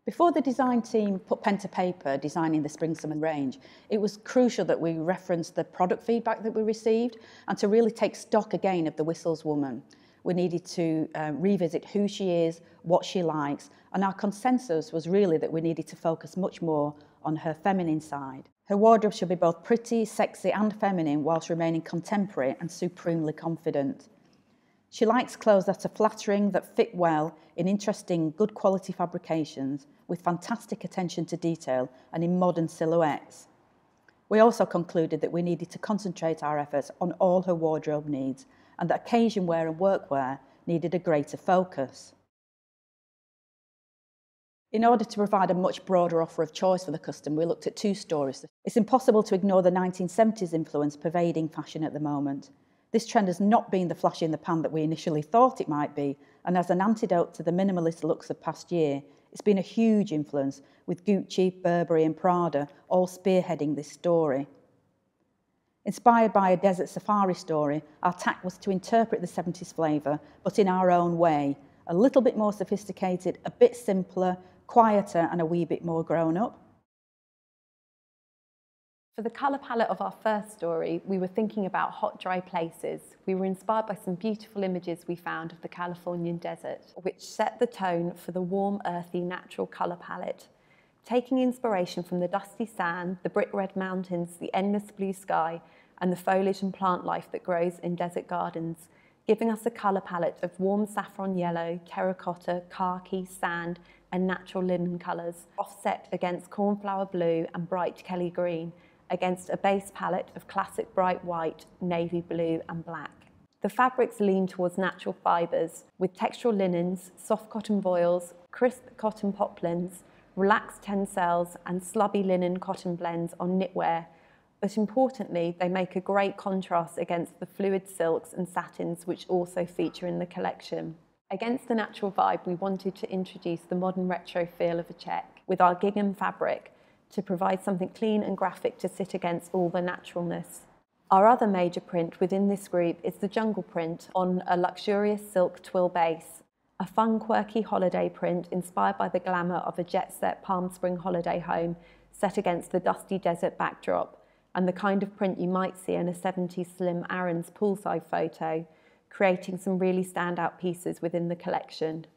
Before the design team put pen to paper designing the spring-summer range, it was crucial that we referenced the product feedback that we received and to really take stock again of the Whistles woman. We needed to revisit who she is, what she likes, and our consensus was really that we needed to focus much more on her feminine side. Her wardrobe should be both pretty, sexy and feminine whilst remaining contemporary and supremely confident. She likes clothes that are flattering, that fit well, in interesting, good quality fabrications, with fantastic attention to detail and in modern silhouettes. We also concluded that we needed to concentrate our efforts on all her wardrobe needs and that occasion wear and workwear needed a greater focus. In order to provide a much broader offer of choice for the customer, we looked at two stories. It's impossible to ignore the 1970s influence pervading fashion at the moment. This trend has not been the flash in the pan that we initially thought it might be, and as an antidote to the minimalist looks of past year, it's been a huge influence, with Gucci, Burberry and Prada all spearheading this story. Inspired by a desert safari story, our tack was to interpret the 70s flavour, but in our own way, a little bit more sophisticated, a bit simpler, quieter and a wee bit more grown up. For the colour palette of our first story, we were thinking about hot, dry places. We were inspired by some beautiful images we found of the Californian desert, which set the tone for the warm, earthy, natural colour palette. Taking inspiration from the dusty sand, the brick red mountains, the endless blue sky, and the foliage and plant life that grows in desert gardens, giving us a colour palette of warm saffron yellow, terracotta, khaki, sand, and natural linen colours, offset against cornflower blue and bright Kelly green, against a base palette of classic bright white, navy blue and black. The fabrics lean towards natural fibres, with textural linens, soft cotton voiles, crisp cotton poplins, relaxed tencels and slubby linen cotton blends on knitwear, but importantly they make a great contrast against the fluid silks and satins which also feature in the collection. Against the natural vibe, we wanted to introduce the modern retro feel of a check with our gingham fabric, to provide something clean and graphic to sit against all the naturalness. Our other major print within this group is the jungle print on a luxurious silk twill base, a fun, quirky holiday print inspired by the glamour of a jet-set Palm Spring holiday home set against the dusty desert backdrop, and the kind of print you might see in a 70s Slim Aaron's poolside photo, creating some really standout pieces within the collection.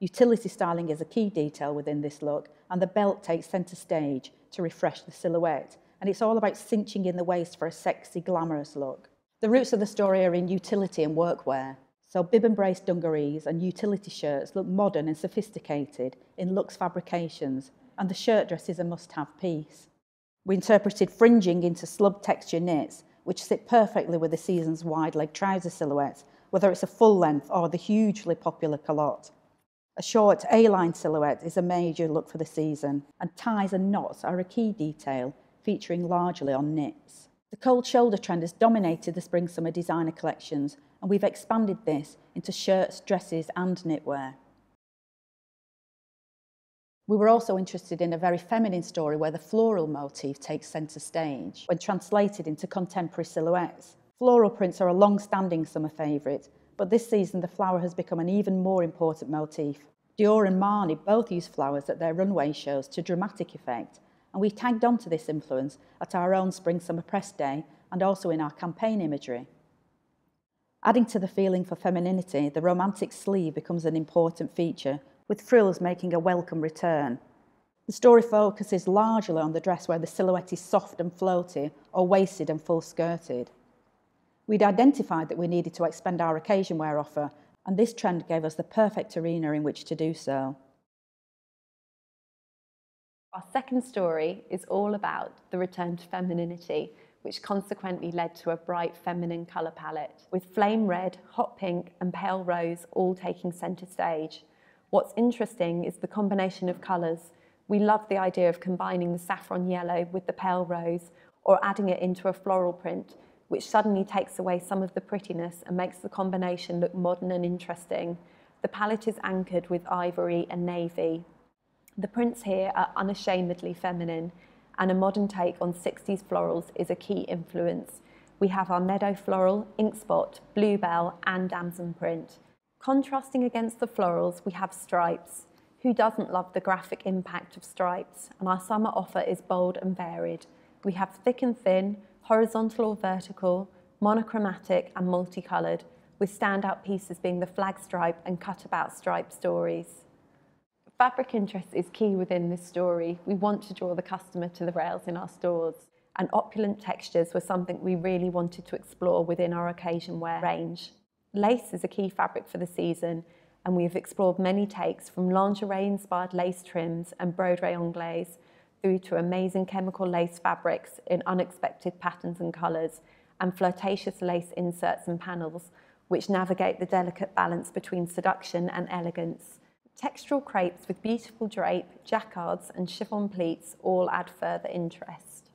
Utility styling is a key detail within this look, and the belt takes centre stage to refresh the silhouette, and it's all about cinching in the waist for a sexy, glamorous look. The roots of the story are in utility and workwear, so bib-embraced dungarees and utility shirts look modern and sophisticated in luxe fabrications, and the shirt dress is a must-have piece. We interpreted fringing into slub texture knits, which sit perfectly with the season's wide-leg trouser silhouettes, whether it's a full length or the hugely popular culotte. A short A-line silhouette is a major look for the season, and ties and knots are a key detail, featuring largely on knits. The cold shoulder trend has dominated the spring-summer designer collections, and we've expanded this into shirts, dresses and knitwear. We were also interested in a very feminine story where the floral motif takes centre stage when translated into contemporary silhouettes. Floral prints are a long-standing summer favourite, but this season the flower has become an even more important motif. Dior and Marni both use flowers at their runway shows to dramatic effect, and we tagged onto this influence at our own spring-summer press day and also in our campaign imagery. Adding to the feeling for femininity, the romantic sleeve becomes an important feature, with frills making a welcome return. The story focuses largely on the dress where the silhouette is soft and floaty or waisted and full-skirted. We'd identified that we needed to expand our occasion wear offer, and this trend gave us the perfect arena in which to do so. Our second story is all about the return to femininity, which consequently led to a bright feminine colour palette, with flame red, hot pink and pale rose all taking centre stage. What's interesting is the combination of colours. We love the idea of combining the saffron yellow with the pale rose, or adding it into a floral print, which suddenly takes away some of the prettiness and makes the combination look modern and interesting. The palette is anchored with ivory and navy. The prints here are unashamedly feminine, and a modern take on 60s florals is a key influence. We have our meadow floral, ink spot, bluebell and damson print. Contrasting against the florals, we have stripes. Who doesn't love the graphic impact of stripes? And our summer offer is bold and varied. We have thick and thin, horizontal or vertical, monochromatic and multicoloured, with standout pieces being the flag stripe and cut-about stripe stories. Fabric interest is key within this story. We want to draw the customer to the rails in our stores, and opulent textures were something we really wanted to explore within our occasion wear range. Lace is a key fabric for the season, and we have explored many takes from lingerie-inspired lace trims and broderie anglaise through to amazing chemical lace fabrics in unexpected patterns and colours, and flirtatious lace inserts and panels, which navigate the delicate balance between seduction and elegance. Textural crepes with beautiful drape, jacquards and chiffon pleats all add further interest.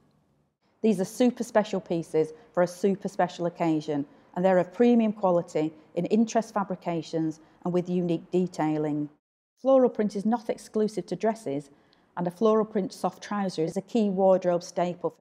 These are super special pieces for a super special occasion, and they're of premium quality in interest fabrications and with unique detailing. Floral print is not exclusive to dresses, and a floral print soft trouser is a key wardrobe staple.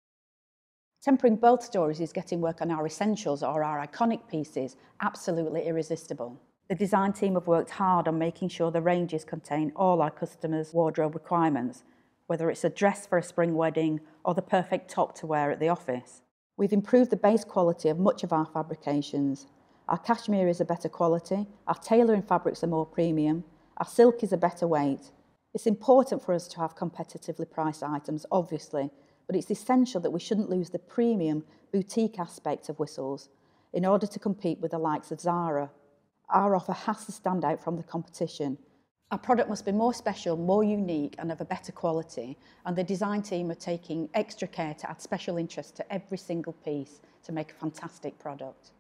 Tempering both stories is getting work on our essentials or our iconic pieces absolutely irresistible. The design team have worked hard on making sure the ranges contain all our customers' wardrobe requirements, whether it's a dress for a spring wedding or the perfect top to wear at the office. We've improved the base quality of much of our fabrications. Our cashmere is a better quality, our tailoring fabrics are more premium, our silk is a better weight. It's important for us to have competitively priced items, obviously, but it's essential that we shouldn't lose the premium boutique aspect of Whistles in order to compete with the likes of Zara. Our offer has to stand out from the competition. Our product must be more special, more unique and of a better quality, and the design team are taking extra care to add special interest to every single piece to make a fantastic product.